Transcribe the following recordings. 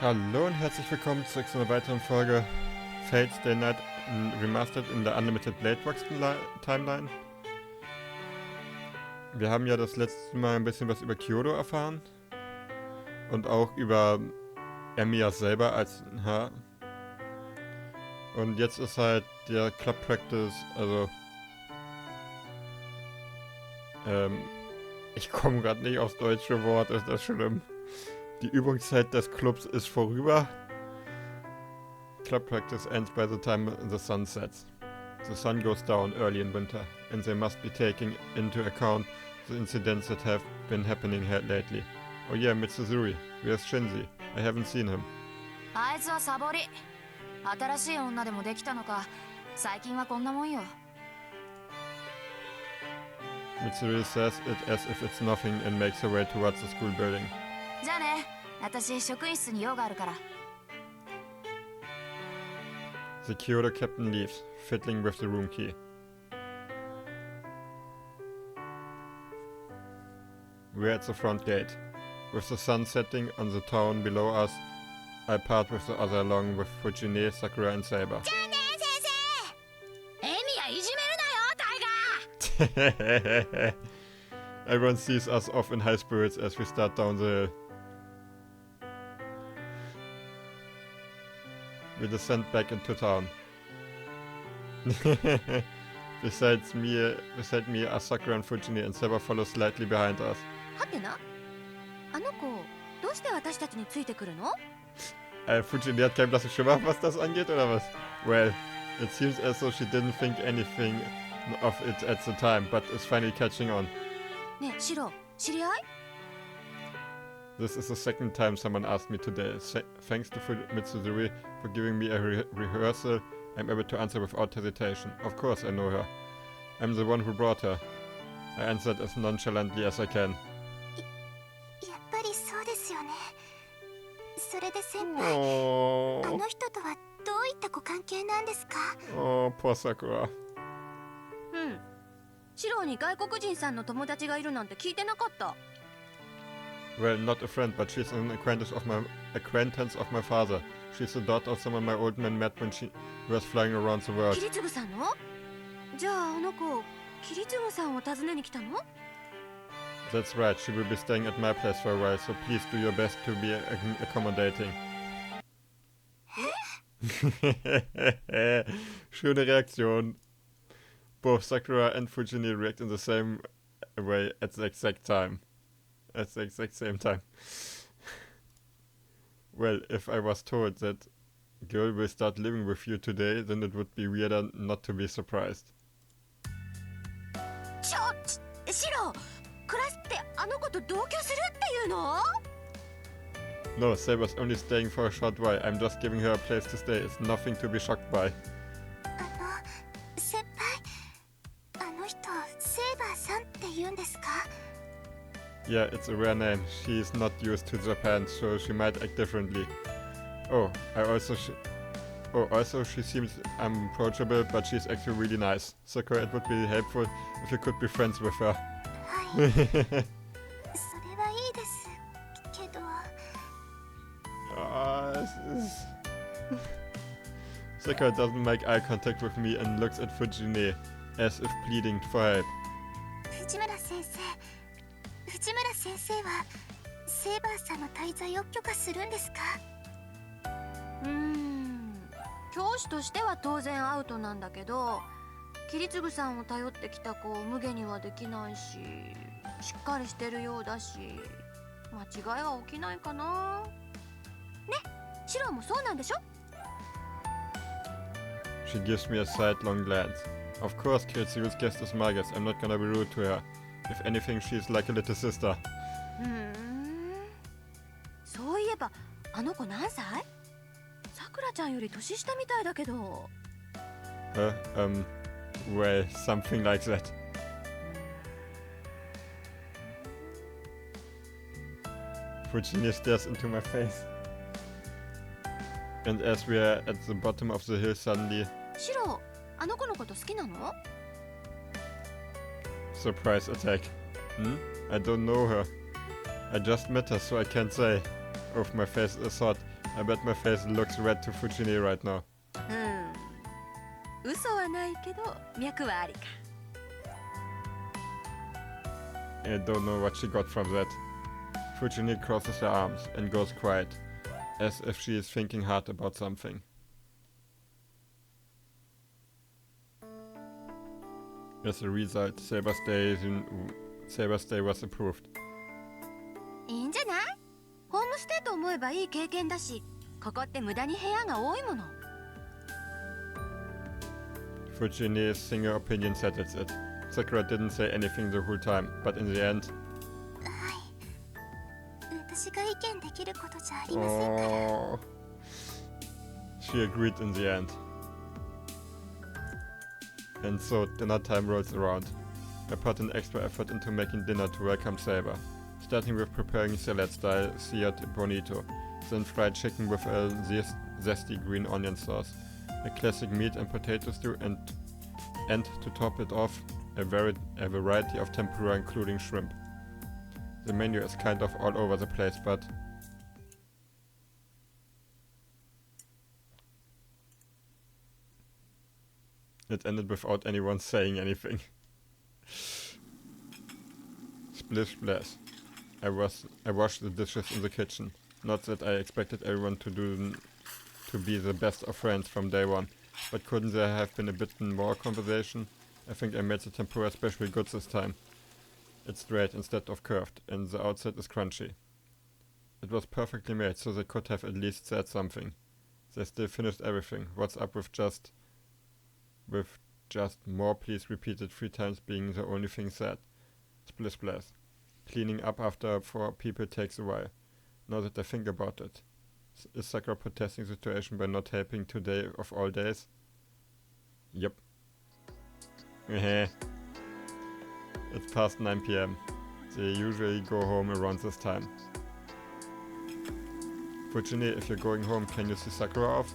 Hallo und herzlich willkommen zurück zu einer weiteren Folge Fate Stay Night Remastered in der Unlimited Bladeworks Timeline. Wir haben ja das letzte Mal ein bisschen was über Kyoto erfahren und auch über Emiya selber als Herr. Und jetzt ist halt der Club Practice, also ich komme gerade nicht aufs deutsche Wort, ist das schlimm. Die Übungszeit des Clubs ist vorüber. Club practice ends by the time the sun sets. The sun goes down early in winter, and they must be taking into account the incidents that have been happening here lately. Oh yeah, Mitsuzuri. Where's Shinji? I haven't seen him. あいつはサボり。新しい女でもできたのか。最近はこんなもんよ。Mitsuri says it as if it's nothing and makes her way towards the school building. じゃあね。私職員室に用があるから。The Kyoto captain leaves, fiddling with the room key. We're at the front gate. With the sun setting on the town below us, I part with the other along with Fujine, Sakura and Saber. じゃあね先生。エミヤいじめるなよ、タイガー。Everyone sees us off in high spirits as we start down the hill. We descend back into town. Besides me are Sakura and Fujine, and Saber follows slightly behind us. はてな。あの子、どうして私たちについてくるの？Fujine hat keinen blassen Schimmer, was das angeht, oder was? Well, it seems as though she didn't think anything of it at the time, but is finally catching on. ねえ、シロ、知り合い This is the second time someone asked me today. Thanks to Mitsuzuri for giving me a rehearsal, I'm able to answer without hesitation. Of course I know her. I'm the one who brought her. I answered as nonchalantly as I can. やっぱりそうですよね。それで先輩、あの人とはどういったご関係なんですか？ Oh, poor Sakura. シロに外国人さんの友達がいるなんて聞いてなかった。Well, not a friend, but she's an acquaintance of my father. She's the daughter of someone my old man met when she was flying around the world. キリツグさんの？じゃああの子、キリツグさんを訪ねに来たの？ That's right, she will be staying at my place for a while, so please do your best to be accommodating. Schöne Reaktion. Both Sakura and Fujine react in the same way at the exact time. At the exact same time. Well, if I was told that girl will start living with you today, then it would be weirder not to be surprised. シロ、クラスってあの子と同居するっていうの？ No, Saber's only staying for a short while. I'm just giving her a place to stay. It's nothing to be shocked by. 先輩、あの人、セーバーさんって言うんですか？ Yeah, it's a rare name. She's not used to Japan, so she might act differently. Also she seems unapproachable, but she's actually really nice. Sakura, it would be helpful if you could be friends with her. はい。それはいいですけど。Sakura doesn't make eye contact with me and looks at Fujine, as if pleading for help. 藤村先生はセーバーさんの滞在を許可するんですか？教師としては当然アウトなんだけど、キリツグさんを頼ってきた子を無下にはできないし、しっかりしてるようだし、間違いは起きないかな。ね、シロもそうなんでしょ？ She gives me a sidelong glance. Of course, Kiritsuru's guest is my guest. I'm not gonna be rude to her. If anything, she's like a little sister. そういえば、あの子何歳？さくらちゃんより年下みたいだけど。Well, something like that. Fujine stares into my face. And as we are at the bottom of the hill suddenly... シロ、あの子のこと好きなの？ Surprise attack. I don't know her. I just met her, so I can't say. Oh, my face is hot. I bet my face looks red to Fujini right now. 嘘はないけど脈はありか。I don't know what she got from that. Fujini crosses her arms and goes quiet, as if she is thinking hard about something. As a result, Saber's day was approved. いいんじゃない？ホームステイと思えばいい経験だし、ここって無駄に部屋が多いもの。Fujini's single opinion settles it. Sakura didn't say anything the whole time, but in the end... はい。私が意見できることじゃありませんから。Oh, she agreed in the end. And so dinner time rolls around. I put an extra effort into making dinner to welcome Saber, starting with preparing salad-style seared bonito, then fried chicken with a zesty green onion sauce, a classic meat and potato stew, and to top it off, a variety of tempura including shrimp. The menu is kind of all over the place, but it ended without anyone saying anything. Splish splash. I washed the dishes in the kitchen. Not that I expected everyone to be the best of friends from day one, but couldn't there have been a bit more conversation? I think I made the tempura especially good this time. It's straight instead of curved, and the outside is crunchy. It was perfectly made, so they could have at least said something. They still finished everything. What's up with just more please repeated 3 times being the only thing said? Splish splash. Cleaning up after 4 people takes a while. Now that I think about it. Is Sakura protesting the situation by not helping today of all days? Yep. It's past 9 PM. They usually go home around this time. Fujini, if you're going home, can you see Sakura off?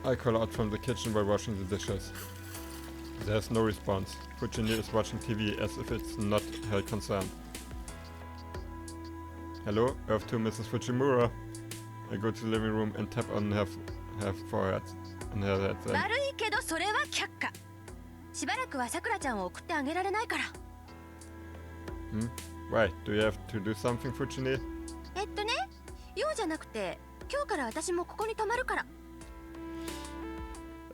I call out from the kitchen while washing the dishes. There's no response. Fujini is watching TV as if it's not her concern. Hello, Earth 2 Mrs. Fujimura. I go to the living room and tap on her forehead. On her head then. 悪いけどそれは却下。しばらくはさくらちゃんを送ってあげられないから。Why? Do you have to do something, Fujini? 用じゃなくて、今日から私もここに泊まるから。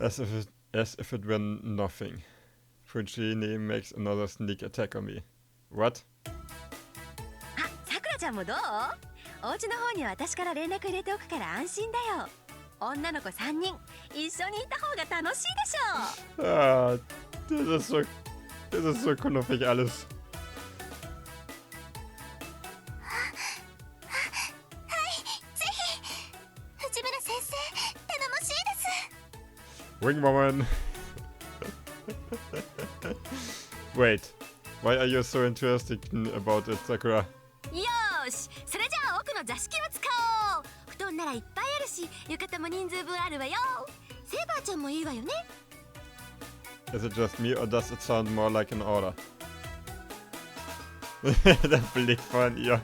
As if it were nothing. Fujini makes another sneak attack on me. What? あ、さくらちゃんもどう？お家の方には私から連絡入れておくから安心だよ。女の子3人一緒にいた方が楽しいでしょ。Ah, das ist so knuffig alles. ぜひ藤村先生頼もしいです。 Wing woman. Wait, why are you so interested about it, Sakura? よーし、それじゃあ奥の座敷を使おう。布団ならいっぱいあるし、浴衣も人数分あるわよ。セーバーちゃんもいいわよね。Is it just me or does it sound more like an order? Der Blick von ihr.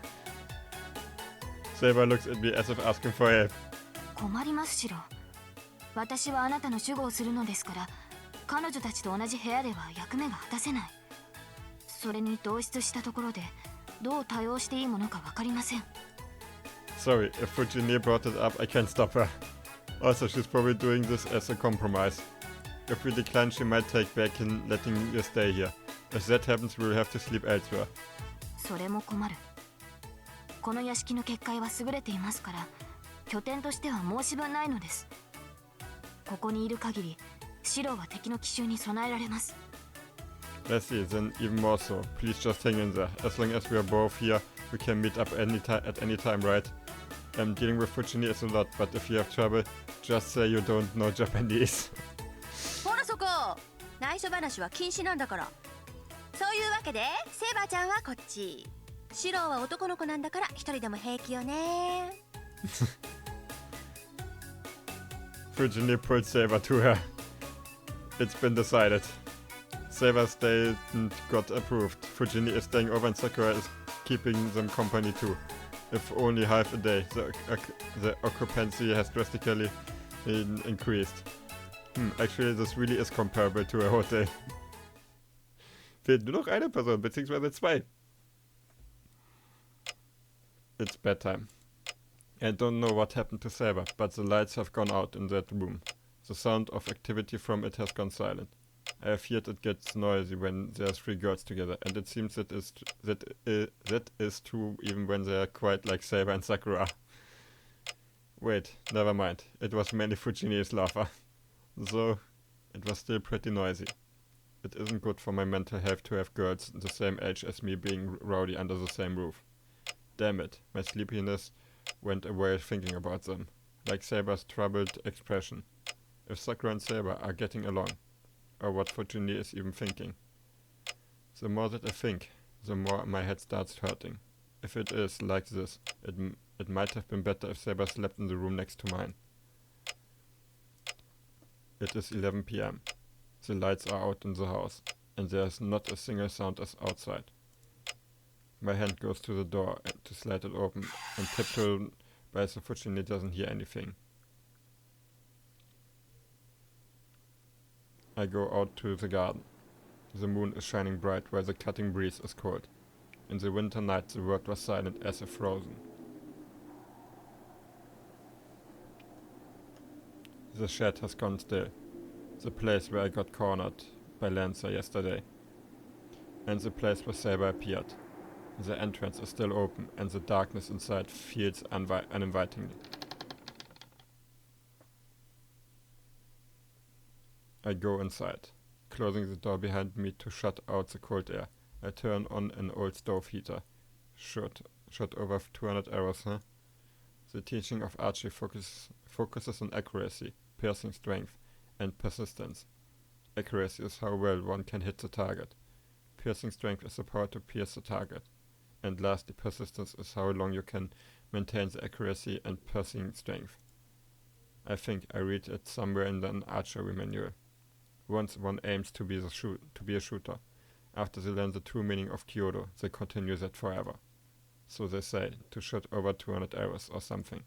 Saber looks at me as if asking for help. 困りますしろ。私はあなたの守護をするのですから、彼女たちと同じ部屋では役目が果たせない。それに同室したところでどう対応していいものか分かりません。Sorry, if Fujini brought it up, I can't stop her. Also, she's probably doing this as a compromise. If we decline, she might take back in letting you stay here. If that happens, we'll have to sleep elsewhere. それも困る。この屋敷の結界は優れていますから、拠点としては申し分ないのです。ここにいる限り、シロは敵の奇襲に備えられます。I see, then even more so. Please just hang in there. As long as we are both here, we can meet up at any time, right? Dealing with Fujini is a lot, but if you have trouble, just say you don't know Japanese. ほらそこ、内緒話は禁止なんだから。そういうわけで、セーバーちゃんはこっち。シロは男の子なんだから一人でも平気よね。Fujini pulled Saber to her. It's been decided. Saber's statement got approved. Fujini is staying over and Sakura is keeping them company too. If only half a day, the occupancy has drastically increased. Actually, this really is comparable to a hotel. Fehlt nur noch eine Person, beziehungsweise zwei. It's bedtime. I don't know what happened to Saber, but the lights have gone out in that room. The sound of activity from it has gone silent. I have heard it gets noisy when there's 3 girls together, and it seems that is true even when they are quite like Saber and Sakura. Wait, never mind. It was mainly Fujini's laughter. Though it was still pretty noisy. It isn't good for my mental health to have girls the same age as me being rowdy under the same roof. Damn it, my sleepiness went away thinking about them, like Saber's troubled expression. If Sakura and Saber are getting along, or what Fujini is even thinking. The more that I think, the more my head starts hurting. If it is like this, it might have been better if Saber slept in the room next to mine. It is 11 p.m. The lights are out in the house, and there is not a single sound as outside. My hand goes to the door to slide it open and tiptoe by so Fujini doesn't hear anything. I go out to the garden. The moon is shining bright while the cutting breeze is cold. In the winter night the world was silent as if frozen. The shed has gone still. The place where I got cornered by Lancer yesterday. And the place where Saber appeared. The entrance is still open and the darkness inside feels uninviting. I go inside, closing the door behind me to shut out the cold air. I turn on an old stove heater. Shot over 200 arrows, huh? The teaching of archery focuses on accuracy, piercing strength, and persistence. Accuracy is how well one can hit the target. Piercing strength is the power to pierce the target. And lastly, persistence is how long you can maintain the accuracy and piercing strength. I think I read it somewhere in an archery manual. Once one aims to be a shooter, after they learn the true meaning of Kyoto, they continue that forever. So they say, to shoot over 200 arrows or something.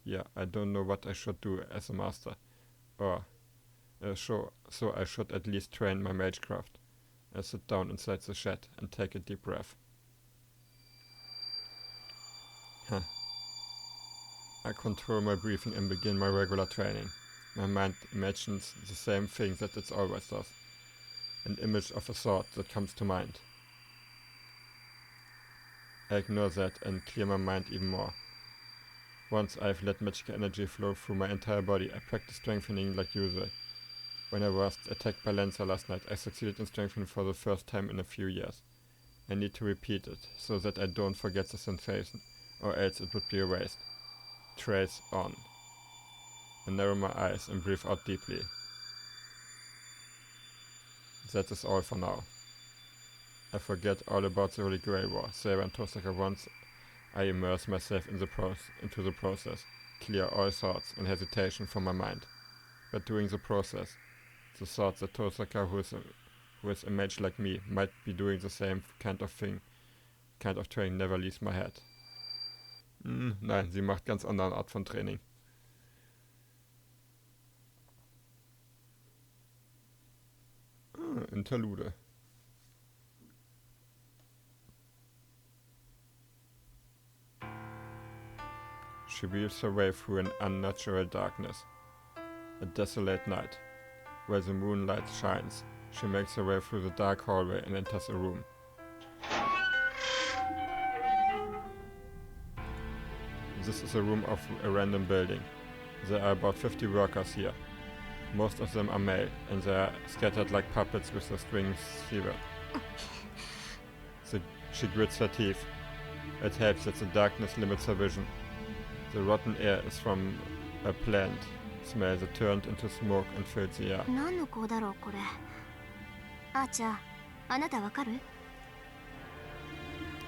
Yeah, I don't know what I should do as a master. Or, so I should at least train my magecraft. I sit down inside the shed and take a deep breath. I control my breathing and begin my regular training. My mind imagines the same thing that it always does. An image of a sword that comes to mind. I ignore that and clear my mind even more. Once I've let magical energy flow through my entire body, I practice strengthening like usual. When I was attacked by Lancer last night, I succeeded in strengthening for the first time in a few years. I need to repeat it, so that I don't forget the sensation, or else it would be erased. Trace on. I narrow my eyes and breathe out deeply. That is all for now. I forget all about the Holy Grail War, Saber and Tosaka once I immerse myself into the process, clear all thoughts and hesitation from my mind. But during the process, the thoughts that Tosaka, who is a mage like me, might be doing the same kind of training never leaves my head. Nein, sie macht ganz andere Art von Training. Interlude. She weaves her way through an unnatural darkness. A desolate night. Where the moonlight shines, she makes her way through the dark hallway and enters a room. This is a room of a random building. There are about 50 workers here. Most of them are male, and they are scattered like puppets with a string severed. She grits her teeth. It helps that the darkness limits her vision. The rotten air is from a plant smell that turned into smoke and fills the air. 何の子だろうこれ。あーちゃん、あなたわかる？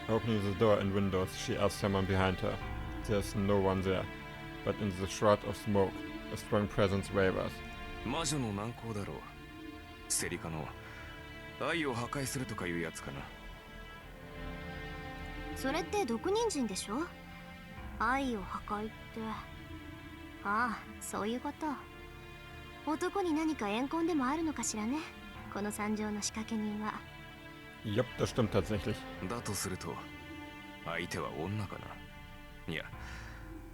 Opening the door and windows, she asks someone behind her. There's no one there, but in the shroud of smoke, a strong presence wavers. 魔女の難攻だろう。セリカの愛を破壊するとかいうやつかな。それって毒人参でしょ？愛を破壊って。ああ、そういうこと。男に何か怨恨でもあるのかしらね、この惨状の仕掛け人は。Jupp, das stimmt tatsächlich. だとすると相手は女かな。いや、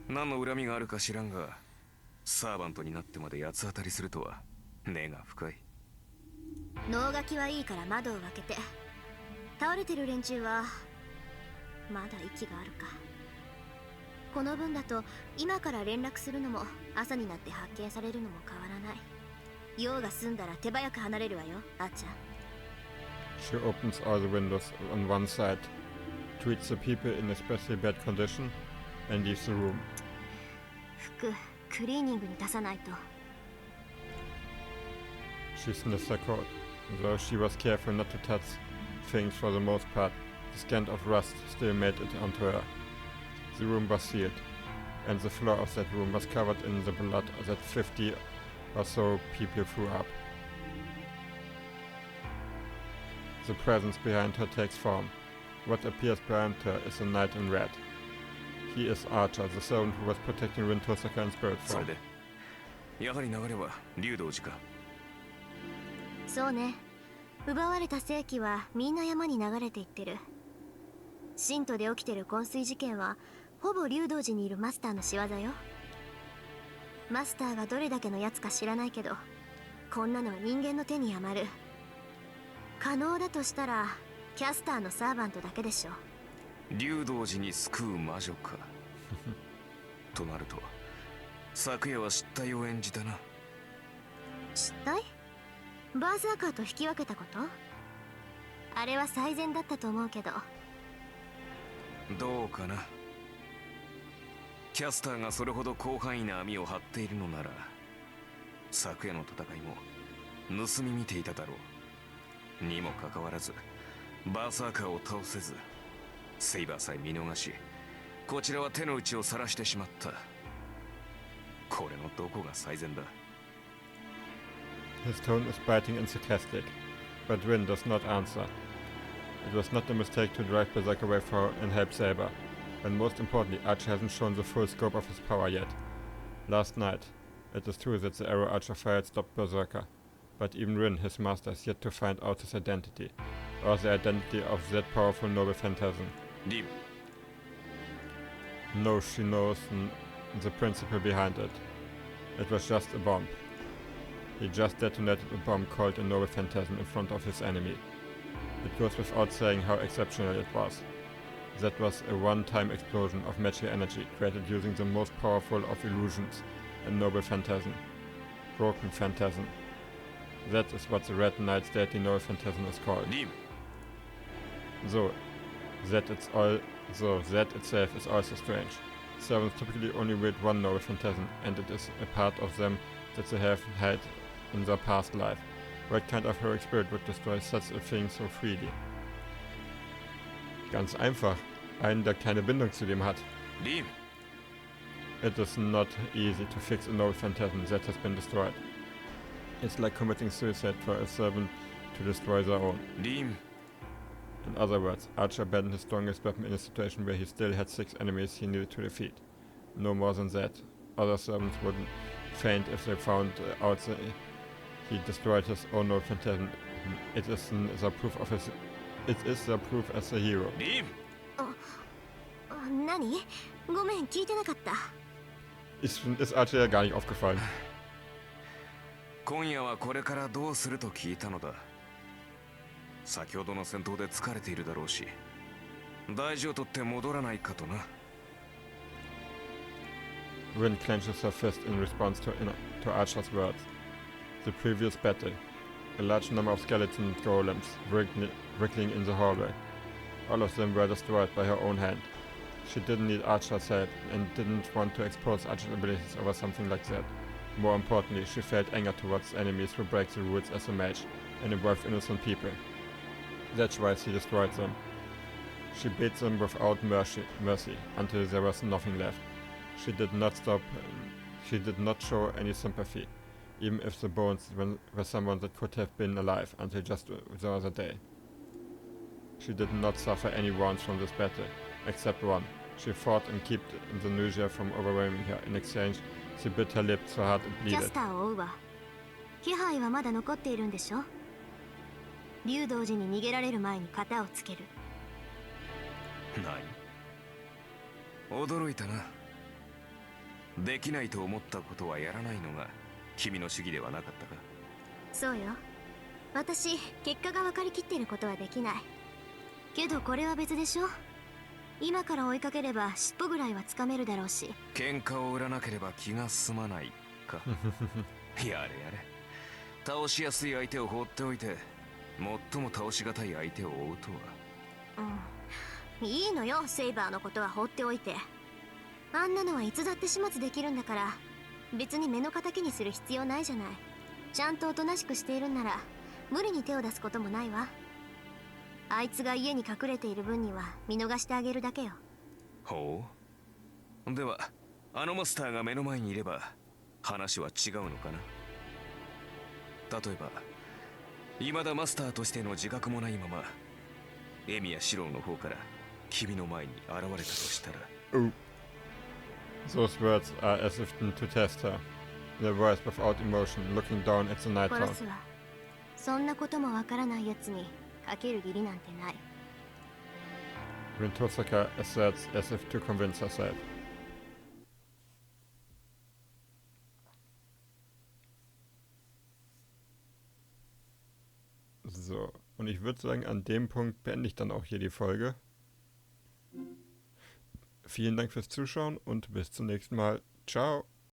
何の恨みがあるか知らんが、サーバントになってまで八つ当たりするとは根が深い。能書きはいいから窓を開けて。倒れてる連中はまだ息があるか。この分だと今から連絡するのも朝になって発見されるのも変わらない。用が済んだら手早く離れるわよ、あっちゃん。She opens all the windows on one side, treats the people in especially bad condition, and leaves the room. 服、クリーニングに出さないと。She sniffs her coat. Though she was careful not to touch things for the most part, the scent of rust still made it onto her. The room was sealed, and the floor of that room was covered in the blood that 50 or so people threw up. The presence behind her takes form. What appears behind her is a knight in red. He is Archer, the servant who was protecting Rin Tosaka in spirit それ form. でやはり流れは竜道寺か。そうね。奪われた世紀はみんな山に流れていってる。神都で起きてる昏睡事件はほぼ竜道寺にいるマスターの仕業よ。マスターがどれだけのやつか知らないけど、こんなのは人間の手に余る。可能だとしたらキャスターのサーバントだけでしょ。竜道寺に救う魔女か。となると昨夜は失態を演じたな。失態？バーサーカーと引き分けたこと？あれは最善だったと思うけど。どうかな。キャスターがそれほど広範囲な網を張っているのなら、昨夜の戦いも盗み見ていただろう。にもかかわらずバーサーカーを倒せず、セイバーさえ見逃し、こちらは手の内を晒してしまった。これのどこが最善だ。 His tone is biting and sarcastic, but Rin does not answer. It was not a mistake to drive Berserk away for and help Saber, and most importantly, Archer hasn't shown the full scope of his power yet. Last night, it is true that the arrow Archer fired stopped Berserker, but even Rin, his master, is yet to find out his identity, or the identity of that powerful noble phantasm. Lim. No, she knows the principle behind it. It was just a bomb. He just detonated a bomb called a noble phantasm in front of his enemy. It goes without saying how exceptional it was. That was a one-time explosion of magical energy created using the most powerful of illusions, a noble phantasm. Broken phantasm. That is what the Red Knight's deadly noble phantasm is called. Lim. That itself is also strange. Servants typically only wield one noble phantasm, and it is a part of them that they have had in their past life. What kind of heroic spirit would destroy such a thing so freely? Ganz einfach. Einen, der keine Bindung zu dem hat. Lim. It is not easy to fix a noble phantasm that has been destroyed. It's like committing suicide for a servant to destroy their own. Lim. In other words, Archer abandoned his strongest weapon in a situation where he still had 6 enemies he needed to defeat. No more than that. Other servants wouldn't faint if they found out that he destroyed his own noble phantasm. It is the proof as a hero. Lim. 何？ごめん、聞いてなかった。Ist Archer ja gar nicht aufgefallen. 今夜はこれからどうすると聞いたのだ。先ほどの戦闘で疲れているだろうし、大事を取って戻らないかとな。Rin clenches her fist in response to Archer's words. The previous battle. A large number of skeleton golems wriggling in the hallway. All of them were destroyed by her own hand. She didn't need Archer's help and didn't want to expose Archer's abilities over something like that. More importantly, she felt anger towards enemies who break the rules as a mage and involve innocent people. That's why she destroyed them. She beat them without mercy until there was nothing left. She did not show any sympathy, even if the bones were someone that could have been alive until just the other day. She did not suffer any wounds from this battle, except one, She fought and kept the nausea from overwhelming her. In exchange, she bit her lip so hard it キャ bleeded. スターを追うわ。気配はまだ残っているんでしょ。竜道寺に逃げられる前に型をつける。何？驚いたな。できないと思ったことはやらないのが君の主義ではなかったか？そうよ。私、結果が分かりきっていることはできない。けどこれは別でしょ。今から追いかければ尻尾ぐらいはつかめるだろうし。喧嘩を売らなければ気が済まないか。やれやれ。倒しやすい相手を放っておいて、最も倒しがたい相手を追うとは。いいのよ、セイバーのことは放っておいて。あんなのはいつだって始末できるんだから、別に目の敵にする必要ないじゃない。ちゃんとおとなしくしているんなら無理に手を出すこともないわ。あいつが家に隠れている分には見逃してあげるだけよ。ほう。ではあのマスターが目の前にいれば話は違うのかな。例えば未だマスターとしての自覚もないままエミやシローの方から君の前に現れたとしたら。 Oh. Those words are as if to test her. Their voice without emotion, looking down at the night 殺 town. すわ。そんなこともわからないやつにかける義理なんてない。Rintosaka asserts as if to convince herself. So, und ich würde sagen, an dem Punkt beende ich dann auch hier die Folge. Vielen Dank fürs Zuschauen und bis zum nächsten Mal. Ciao!